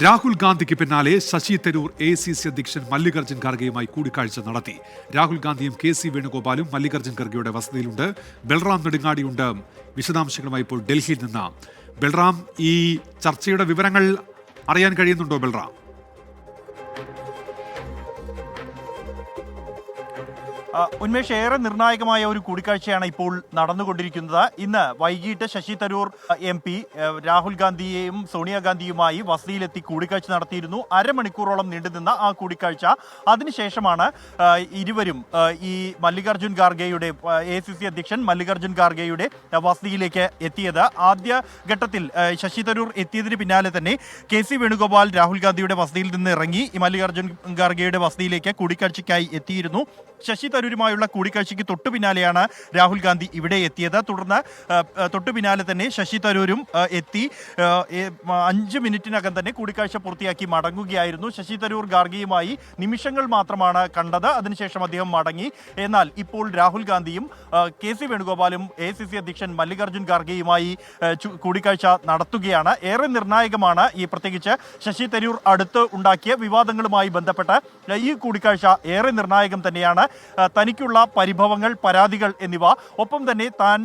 രാഹുൽ ഗാന്ധിക്ക് പിന്നാലെ ശശി തരൂർ ACC അധ്യക്ഷൻ മല്ലികാർജ്ജുൻ ഖാർഗെയുമായി കൂടിക്കാഴ്ച നടത്തി. രാഹുൽ ഗാന്ധിയും KC വേണുഗോപാലും മല്ലികാർജ്ജുൻ ഖാർഗെയുടെ വസതിയിലുണ്ട്. ബൽറാം നെടുങ്ങാടിയുണ്ട് വിശദാംശങ്ങളുമായി ഇപ്പോൾ ഡൽഹിയിൽ നിന്ന്. ബൽറാം, ഈ ചർച്ചയുടെ വിവരങ്ങൾ അറിയാൻ കഴിയുന്നുണ്ടോ ബൽറാം? ഉന്മേഷ്, ഏറെ നിർണായകമായ ഒരു കൂടിക്കാഴ്ചയാണ് ഇപ്പോൾ നടന്നുകൊണ്ടിരിക്കുന്നത്. ഇന്ന് വൈകിട്ട് ശശി തരൂർ MP രാഹുൽ ഗാന്ധിയെയും സോണിയാഗാന്ധിയുമായി വസതിയിലെത്തി കൂടിക്കാഴ്ച നടത്തിയിരുന്നു. അരമണിക്കൂറോളം നീണ്ടുനിന്ന ആ കൂടിക്കാഴ്ച അതിനുശേഷമാണ് ഇരുവരും ഈ മല്ലികാർജ്ജുൻ ഖാർഗെയുടെ ACC അധ്യക്ഷൻ മല്ലികാർജ്ജുൻ ഖാർഗെയുടെ വസതിയിലേക്ക് എത്തിയത്. ആദ്യ ഘട്ടത്തിൽ ശശി തരൂർ എത്തിയതിന് പിന്നാലെ തന്നെ KC വേണുഗോപാൽ രാഹുൽ ഗാന്ധിയുടെ വസതിയിൽ നിന്ന് ഇറങ്ങി മല്ലികാർജ്ജുൻ ഖാർഗെയുടെ വസതിയിലേക്ക് കൂടിക്കാഴ്ചയ്ക്കായി എത്തിയിരുന്നു. ശശി തരൂരുമായുള്ള കൂടിക്കാഴ്ചയ്ക്ക് തൊട്ടു പിന്നാലെയാണ് രാഹുൽ ഗാന്ധി ഇവിടെ എത്തിയത്. തുടർന്ന് തൊട്ടു പിന്നാലെ തന്നെ ശശി തരൂരും എത്തി 5 മിനിറ്റിനകം തന്നെ കൂടിക്കാഴ്ച പൂർത്തിയാക്കി മടങ്ങുകയായിരുന്നു. ശശി തരൂർ ഖാർഗെയുമായി നിമിഷങ്ങൾ മാത്രമാണ് കണ്ടത്. അതിനുശേഷം അദ്ദേഹം മടങ്ങി. എന്നാൽ ഇപ്പോൾ രാഹുൽ ഗാന്ധിയും KC വേണുഗോപാലും ACC അധ്യക്ഷൻ മല്ലികാർജ്ജുൻ ഖാർഗെയുമായി കൂടിക്കാഴ്ച നടത്തുകയാണ്. ഏറെ നിർണായകമാണ് ഈ പ്രത്യേകിച്ച് ശശി തരൂർ അടുത്ത് ഉണ്ടാക്കിയ വിവാദങ്ങളുമായി ബന്ധപ്പെട്ട് ഈ കൂടിക്കാഴ്ച ഏറെ നിർണായകം തന്നെയാണ്. തനിക്കുള്ള പരിഭവങ്ങൾ, പരാതികൾ എന്നിവ, ഒപ്പം തന്നെ താൻ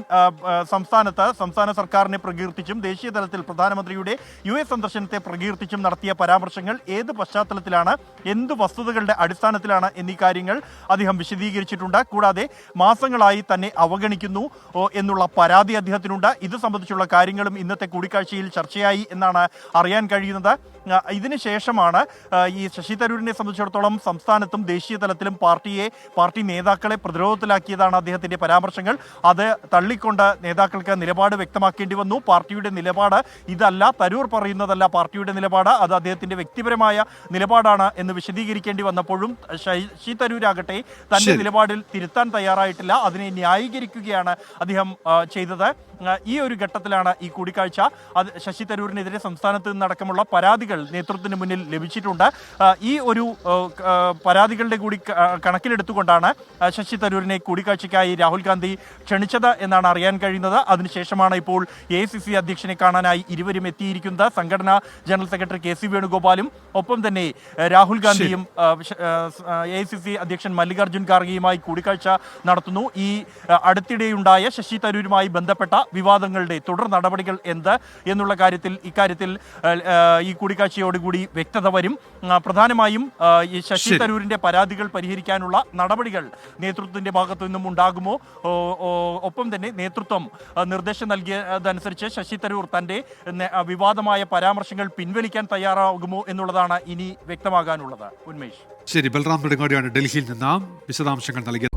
സംസ്ഥാന സർക്കാരിനെ പ്രകീർത്തിച്ചും ദേശീയ തലത്തിൽ പ്രധാനമന്ത്രിയുടെ US സന്ദർശനത്തെ പ്രകീർത്തിച്ചും നടത്തിയ പരാമർശങ്ങൾ ഏത് പശ്ചാത്തലത്തിലാണ്, എന്ത് വസ്തുതകളുടെ അടിസ്ഥാനത്തിലാണ് എന്നീ കാര്യങ്ങൾ അദ്ദേഹം വിശദീകരിച്ചിട്ടുണ്ട്. കൂടാതെ മാസങ്ങളായി തന്നെ അവഗണിക്കുന്നു എന്നുള്ള പരാതി അദ്ദേഹത്തിനുണ്ട്. ഇത് സംബന്ധിച്ചുള്ള കാര്യങ്ങളും ഇന്നത്തെ കൂടിക്കാഴ്ചയിൽ ചർച്ചയായി എന്നാണ് അറിയാൻ കഴിയുന്നത്. ഇതിന് ശേഷമാണ് ഈ ശശി തരൂരിനെ സംബന്ധിച്ചിടത്തോളം സംസ്ഥാനത്തും ദേശീയ തലത്തിലും പാർട്ടി നേതാക്കളെ പ്രതിരോധത്തിലാക്കിയതാണ് അദ്ദേഹത്തിന്റെ പരാമർശങ്ങൾ. അത് തള്ളിക്കൊണ്ട് നേതാക്കൾക്ക് നിലപാട് വ്യക്തമാക്കേണ്ടി വന്നു. പാർട്ടിയുടെ നിലപാട് ഇതല്ല, തരൂർ പറയുന്നതല്ല പാർട്ടിയുടെ നിലപാട്, അത് അദ്ദേഹത്തിന്റെ വ്യക്തിപരമായ നിലപാടാണ് എന്ന് വിശദീകരിക്കേണ്ടി വന്നപ്പോഴും ശശി തരൂരാകട്ടെ തന്റെ നിലപാടിൽ തിരുത്താൻ തയ്യാറായിട്ടില്ല. അതിനെ ന്യായീകരിക്കുകയാണ് അദ്ദേഹം ചെയ്തത്. ഈ ഒരു ഘട്ടത്തിലാണ് ഈ കൂടിക്കാഴ്ച. അത് ശശി തരൂരിനെതിരെ സംസ്ഥാനത്ത് നിന്നടക്കമുള്ള പരാതികൾ നേതൃത്വത്തിന് മുന്നിൽ ലഭിച്ചിട്ടുണ്ട്. ഈ ഒരു പരാതികളുടെ കൂടി കണക്കിലെടുത്തുകൊണ്ടാണ് ശശി തരൂരിനെ കൂടിക്കാഴ്ചയ്ക്കായി രാഹുൽ ഗാന്ധി ക്ഷണിച്ചത് എന്നാണ് അറിയാൻ കഴിയുന്നത്. അതിനുശേഷമാണ് ഇപ്പോൾ ACC അധ്യക്ഷനെ കാണാനായി ഇരുവരും എത്തിയിരിക്കുന്നത്. സംഘടനാ ജനറൽ സെക്രട്ടറി KC വേണുഗോപാലും ഒപ്പം തന്നെ രാഹുൽ ഗാന്ധിയും ACC അധ്യക്ഷൻ മല്ലികാർജ്ജുൻ ഖാർഗെയുമായി കൂടിക്കാഴ്ച നടത്തുന്നു. ഈ അടുത്തിടെയുണ്ടായ ശശി തരൂരുമായി ബന്ധപ്പെട്ട വിവാദങ്ങളുടെ തുടർ നടപടികൾ എന്ത് എന്നുള്ള ഇക്കാര്യത്തിൽ ഈ കൂടിക്കാഴ്ചയോടുകൂടി വ്യക്തത വരും. പ്രധാനമായും ഈ ശശി തരൂരിന്റെ പരാതികൾ പരിഹരിക്കാനുള്ള നടപടികൾ നേതൃത്വത്തിന്റെ ഭാഗത്തു നിന്നും ഉണ്ടാകുമോ, ഒപ്പം തന്നെ നേതൃത്വം നിർദ്ദേശം നൽകിയതനുസരിച്ച് ശശി തരൂർ തന്റെ വിവാദമായ പരാമർശങ്ങൾ പിൻവലിക്കാൻ തയ്യാറാകുമോ എന്നുള്ളതാണ് ഇനി വ്യക്തമാകാനുള്ളത്. ഉന്മേഷ്. ശരി, ബൽറാം നെടുങ്ങാടിയാണ് ഡൽഹിയിൽ നിന്ന് വിശദാംശങ്ങൾ നൽകിയത്.